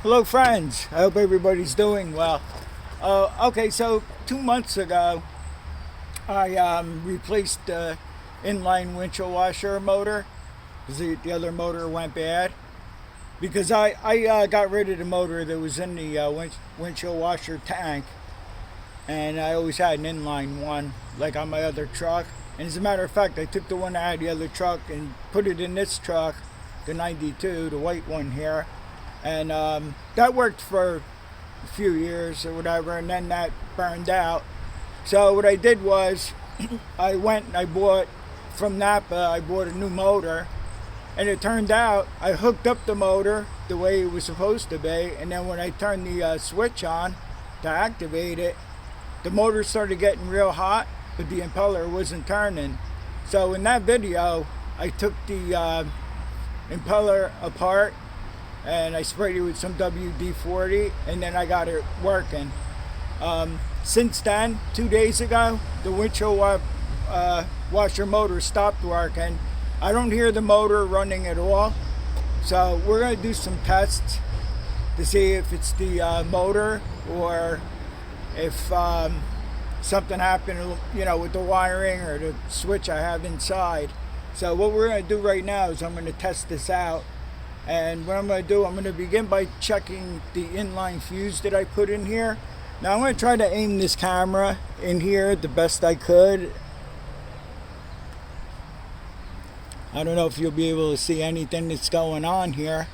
Hello friends, I hope everybody's doing well. Okay, so 2 months ago I replaced the inline windshield washer motor because the other motor went bad. Because I got rid of the motor that was in the windshield washer tank, and I always had an inline one like on my other truck. And as a matter of fact, I took the one I had the other truck and put it in this truck, the 92, the white one here. And that worked for a few years or whatever, and then that burned out. So what I did was I went and I bought from Napa, I bought a new motor, and it turned out I hooked up the motor the way it was supposed to be, and then when I turned the switch on to activate it, the motor started getting real hot, but the impeller wasn't turning. So in that video, I took the impeller apart and I sprayed it with some WD-40, and then I got it working. Since then, 2 days ago, the windshield washer motor stopped working. I don't hear the motor running at all. So we're going to do some tests to see if it's the motor or if something happened, with the wiring or the switch I have inside. So what we're going to do right now is I'm going to test this out. And what I'm going to do, I'm going to begin by checking the inline fuse that I put in here. Now I'm going to try to aim this camera in here the best I could. I don't know if you'll be able to see anything that's going on here.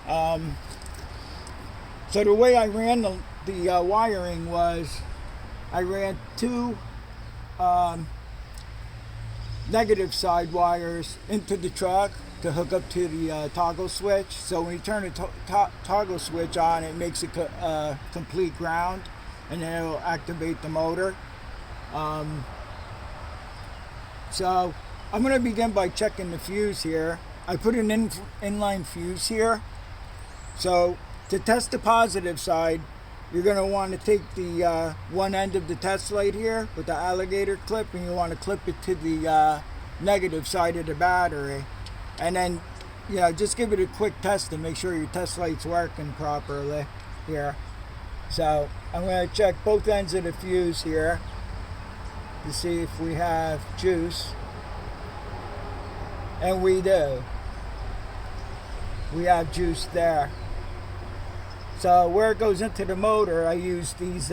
So the way I ran the wiring was I ran two negative side wires into the truck to hook up to the toggle switch. So when you turn the toggle switch on, it makes it complete ground, and then it'll activate the motor. So I'm going to begin by checking the fuse here. I put an inline fuse here. So to test the positive side, you're going to want to take the one end of the test light here with the alligator clip, and you want to clip it to the negative side of the battery. And then, just give it a quick test to make sure your test light's working properly here. So I'm going to check both ends of the fuse here to see if we have juice. And we do. We have juice there. So where it goes into the motor, I use these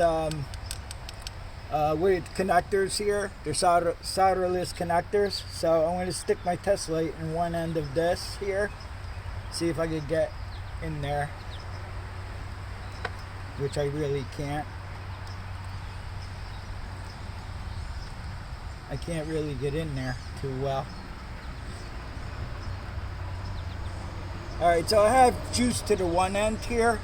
with connectors here. They're solderless connectors. So I'm going to stick my test light in one end of this here. See if I can get in there, which I really can't. I can't really get in there too well. Alright, so I have juice to the one end here,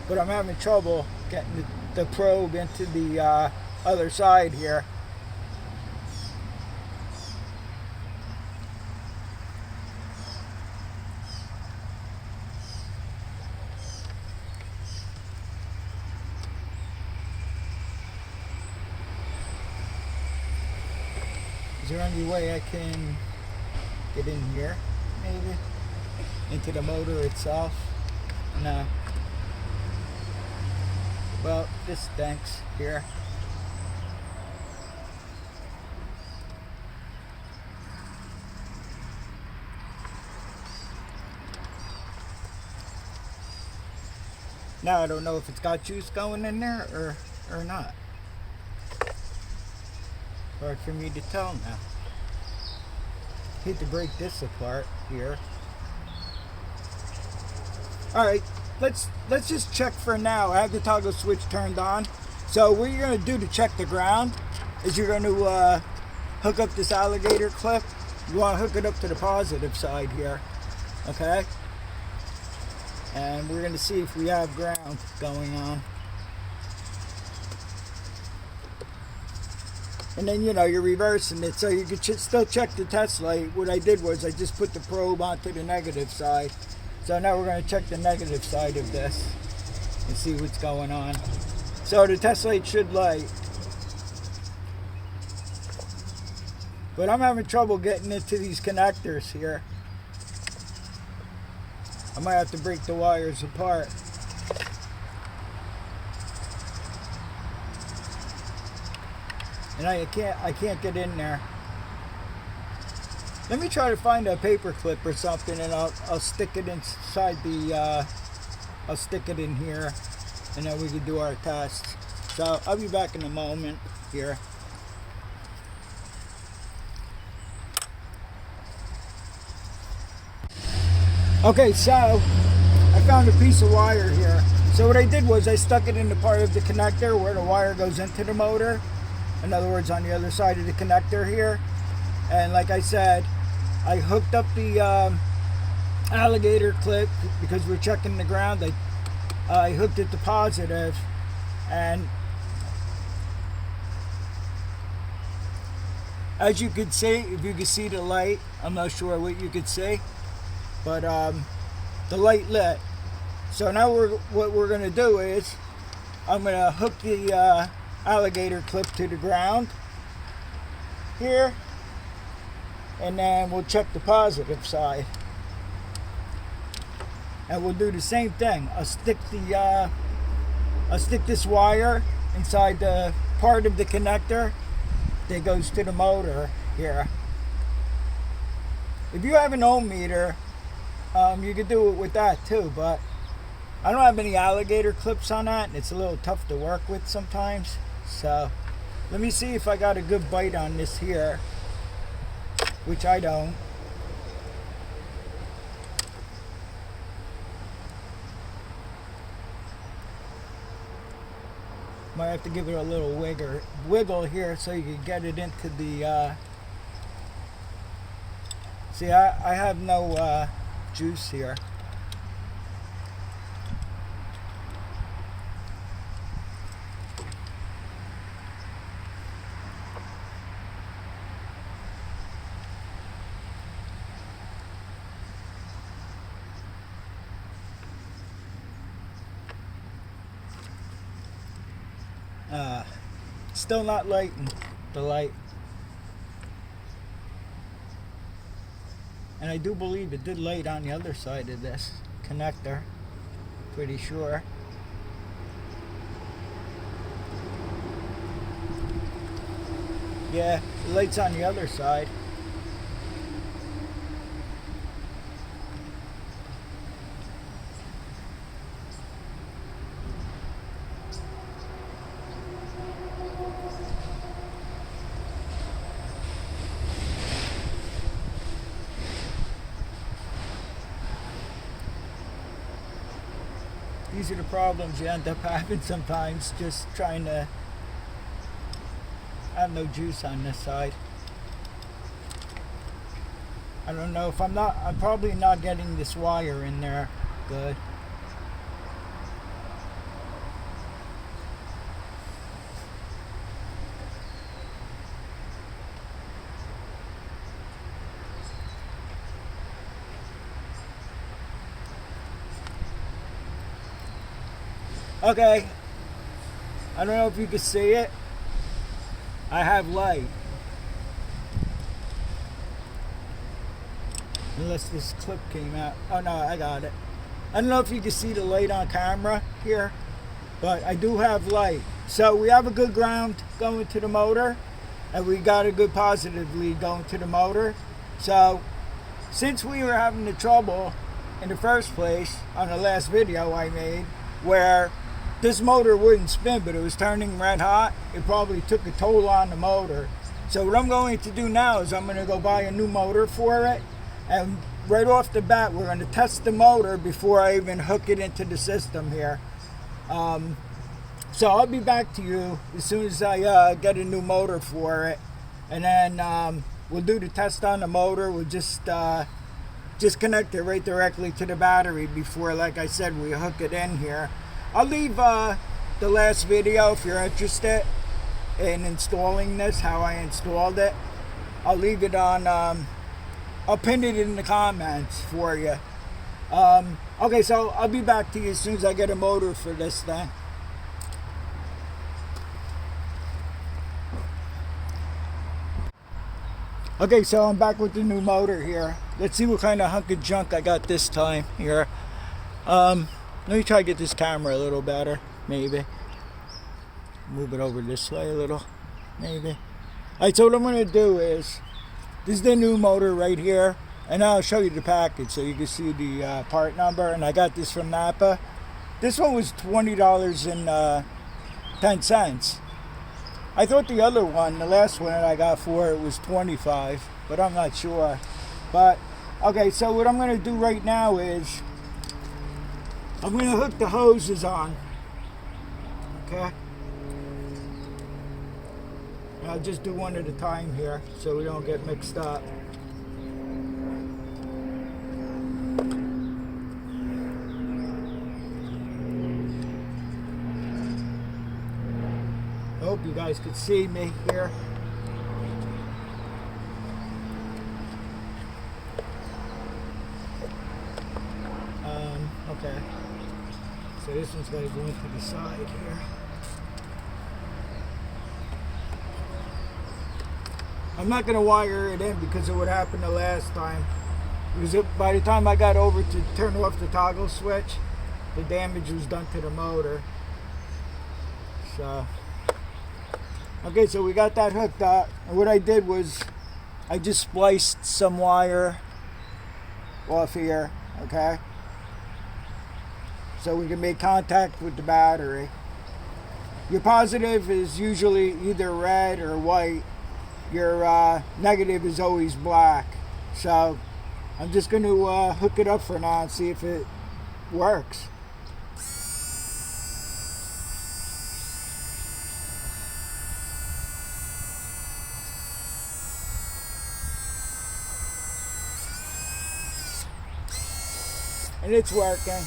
but I'm having trouble getting the probe into the other side here. Is there any way I can get in here, maybe? Into the motor itself? No. Well, this stinks here. Now I don't know if it's got juice going in there or not. Hard for me to tell now. Hate to break this apart here. Alright, let's just check for now. I have the toggle switch turned on. So what you're going to do to check the ground is you're going to hook up this alligator clip. You want to hook it up to the positive side here. Okay? And we're going to see if we have ground going on. And then, you're reversing it so you can still check the test light. What I did was I just put the probe onto the negative side. So now we're going to check the negative side of this and see what's going on. So the test light should light. But I'm having trouble getting into these connectors here. I might have to break the wires apart. And I can't get in there. Let me try to find a paper clip or something, and I'll stick it inside the I'll stick it in here, and then we can do our test. So I'll be back in a moment here. Okay, so I found a piece of wire here. So what I did was I stuck it in the part of the connector where the wire goes into the motor. In other words, on the other side of the connector here. And like I said, I hooked up the alligator clip because we're checking the ground. I hooked it to positive, and as you can see, if you can see the light, I'm not sure what you could see, but the light lit. So now what we're going to do is I'm going to hook the alligator clip to the ground here, and then we'll check the positive side, and we'll do the same thing. I'll stick this wire inside the part of the connector that goes to the motor here. If you have an ohm meter, you could do it with that too, but I don't have any alligator clips on that, and it's a little tough to work with sometimes. So let me see if I got a good bite on this here, which I don't. Might have to give it a little wiggle here so you can get it into the see, I have no juice here. Still not lighting the light. And I do believe it did light on the other side of this connector. Pretty sure. Yeah, the light's on the other side. These are the problems you end up having sometimes, just trying to have no juice on this side. I don't know if I'm probably not getting this wire in there good. Okay, I don't know if you can see it. I have light. Unless this clip came out. Oh no, I got it. I don't know if you can see the light on camera here, but I do have light. So we have a good ground going to the motor, and we got a good positive lead going to the motor. So since we were having the trouble in the first place on the last video I made, where this motor wouldn't spin, but it was turning red hot, it probably took a toll on the motor. So what I'm going to do now is I'm going to go buy a new motor for it, and right off the bat we're going to test the motor before I even hook it into the system here. So I'll be back to you as soon as I get a new motor for it, and then we'll do the test on the motor. We'll just connect it right directly to the battery before, like I said, we hook it in here. I'll leave the last video if you're interested in installing this, how I installed it. I'll leave it on, I'll pin it in the comments for you. Okay, so I'll be back to you as soon as I get a motor for this thing. Okay, so I'm back with the new motor here. let's see what kind of hunk of junk I got this time here. Let me try to get this camera a little better, maybe. Move it over this way a little, maybe. Alright, so what I'm going to do is, this is the new motor right here, and I'll show you the package so you can see the part number, and I got this from Napa. This one was $20.10. I thought the other one, the last one that I got for it, was $25, but I'm not sure. But, okay, so what I'm going to do right now is, I'm going to hook the hoses on, okay? And I'll just do one at a time here so we don't get mixed up. I hope you guys could see me here. Okay. So this one's got to go into the side here. I'm not going to wire it in because of what happened the last time. Because by the time I got over to turn off the toggle switch, the damage was done to the motor. So, okay, so we got that hooked up. And what I did was, I just spliced some wire off here, okay? So we can make contact with the battery. Your positive is usually either red or white. Your negative is always black. So I'm just going to hook it up for now and see if it works. And it's working.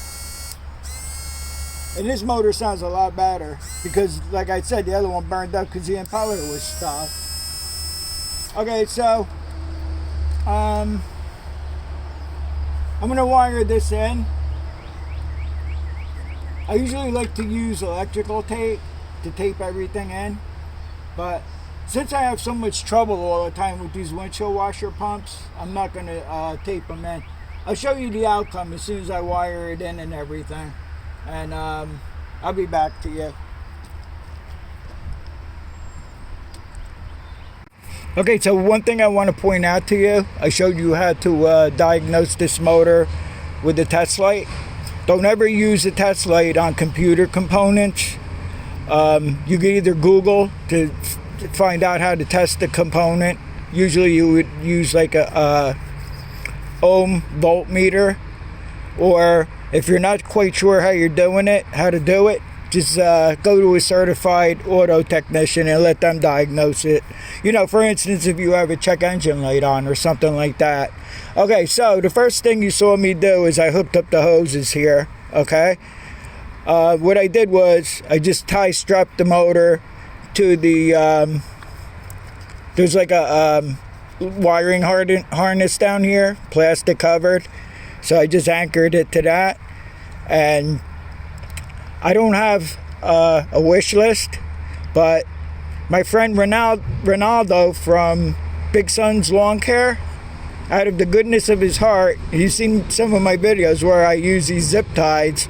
And this motor sounds a lot better because, like I said, the other one burned up because the impeller was stuck. Okay, so I'm gonna wire this in. I usually like to use electrical tape to tape everything in, but since I have so much trouble all the time with these windshield washer pumps, I'm not gonna tape them in. I'll show you the outcome as soon as I wire it in and everything. And I'll be back to you. Okay, so one thing I want to point out to you, I showed you how to diagnose this motor with the test light. Don't ever use a test light on computer components. You can either Google to find out how to test the component. Usually you would use like a ohm voltmeter, or if you're not quite sure how to do it, just go to a certified auto technician and let them diagnose it. You know, for instance, if you have a check engine light on or something like that. Okay, so the first thing you saw me do is I hooked up the hoses here, okay? What I did was I just tie-strapped the motor to the, there's like a wiring harness down here, plastic covered. So I just anchored it to that. And I don't have a wish list, but my friend Ronaldo from Big Sun's Lawn Care, out of the goodness of his heart, he's seen some of my videos where I use these zip ties,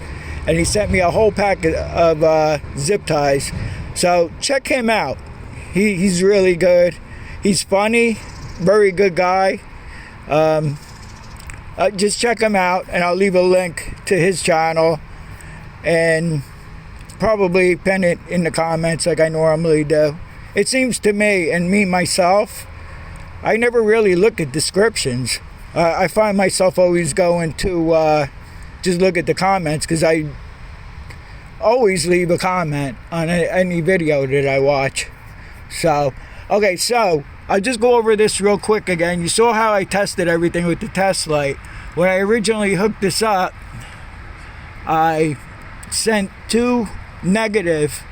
and he sent me a whole pack of zip ties. So check him out. He's really good. He's funny, very good guy. Just check him out, and I'll leave a link to his channel and probably pin it in the comments like I normally do. It seems to me, and me myself, I never really look at descriptions. I find myself always going to just look at the comments because I always leave a comment on any video that I watch. So, okay, so I'll just go over this real quick again. You saw how I tested everything with the test light. When I originally hooked this up, I sent 2 negative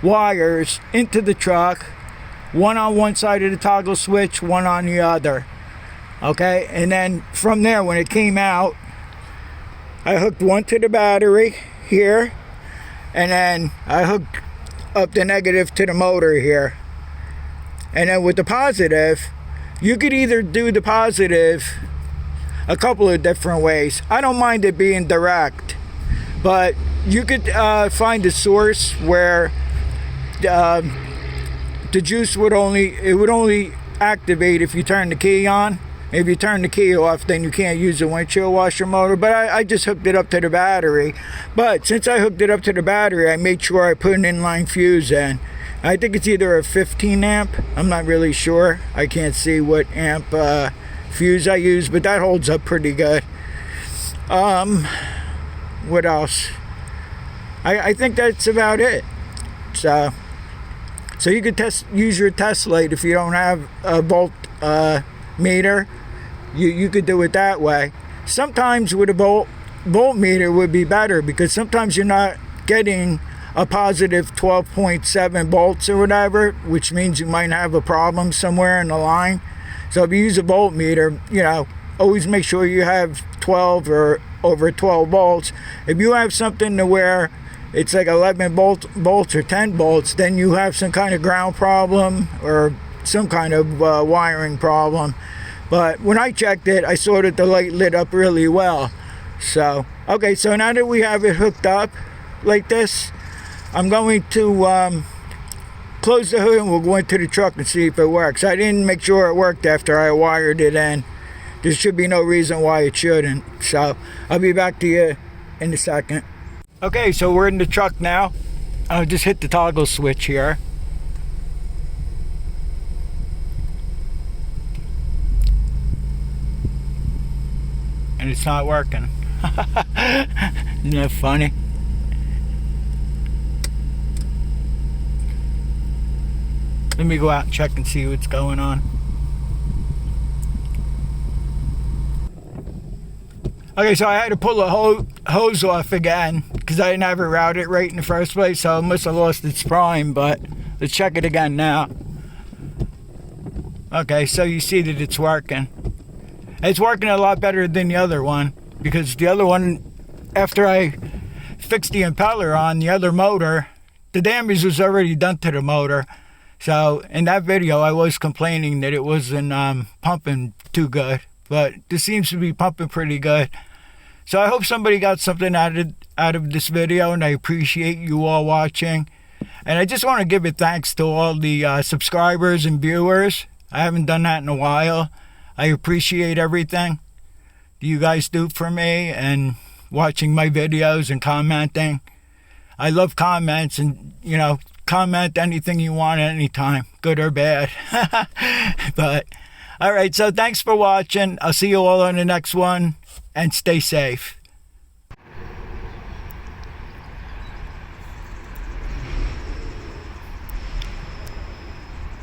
wires into the truck, one on one side of the toggle switch, one on the other. Okay, and then from there, when it came out, I hooked one to the battery here, and then I hooked up the negative to the motor here. And then with the positive, you could either do the positive a couple of different ways. I don't mind it being direct, but you could find a source where the juice would only activate if you turn the key on. If you turn the key off, then you can't use the windshield washer motor. But I just hooked it up to the battery. But since I hooked it up to the battery, I made sure I put an inline fuse in. I think it's either a 15 amp. I'm not really sure. I can't see what amp fuse I use, but that holds up pretty good. What else? I think that's about it. So you could use your test light if you don't have a volt meter. You could do it that way. Sometimes with a voltmeter would be better, because sometimes you're not getting a positive 12.7 volts or whatever, which means you might have a problem somewhere in the line. So if you use a voltmeter, always make sure you have 12 or over 12 volts. If you have something to where it's like 11 volts or 10 volts, then you have some kind of ground problem or some kind of wiring problem. But when I checked it, I saw that the light lit up really well. So, okay, so now that we have it hooked up like this, I'm going to close the hood and we'll go into the truck and see if it works. I didn't make sure it worked after I wired it in. There should be no reason why it shouldn't. So, I'll be back to you in a second. Okay, so we're in the truck now. I'll just hit the toggle switch here. And it's not working. Isn't that funny? Let me go out and check and see what's going on. Okay, so I had to pull the hose off again because I didn't have it routed right in the first place, so it must have lost its prime, but let's check it again now. Okay, so you see that it's working. It's working a lot better than the other one, because the other one, after I fixed the impeller on the other motor, the damage was already done to the motor. So in that video, I was complaining that it wasn't pumping too good, but this seems to be pumping pretty good. So I hope somebody got something out of this video, and I appreciate you all watching. And I just want to give a thanks to all the subscribers and viewers. I haven't done that in a while. I appreciate everything you guys do for me and watching my videos and commenting. I love comments, and comment anything you want at any time, good or bad. But all right, so thanks for watching. I'll see you all on the next one, and stay safe.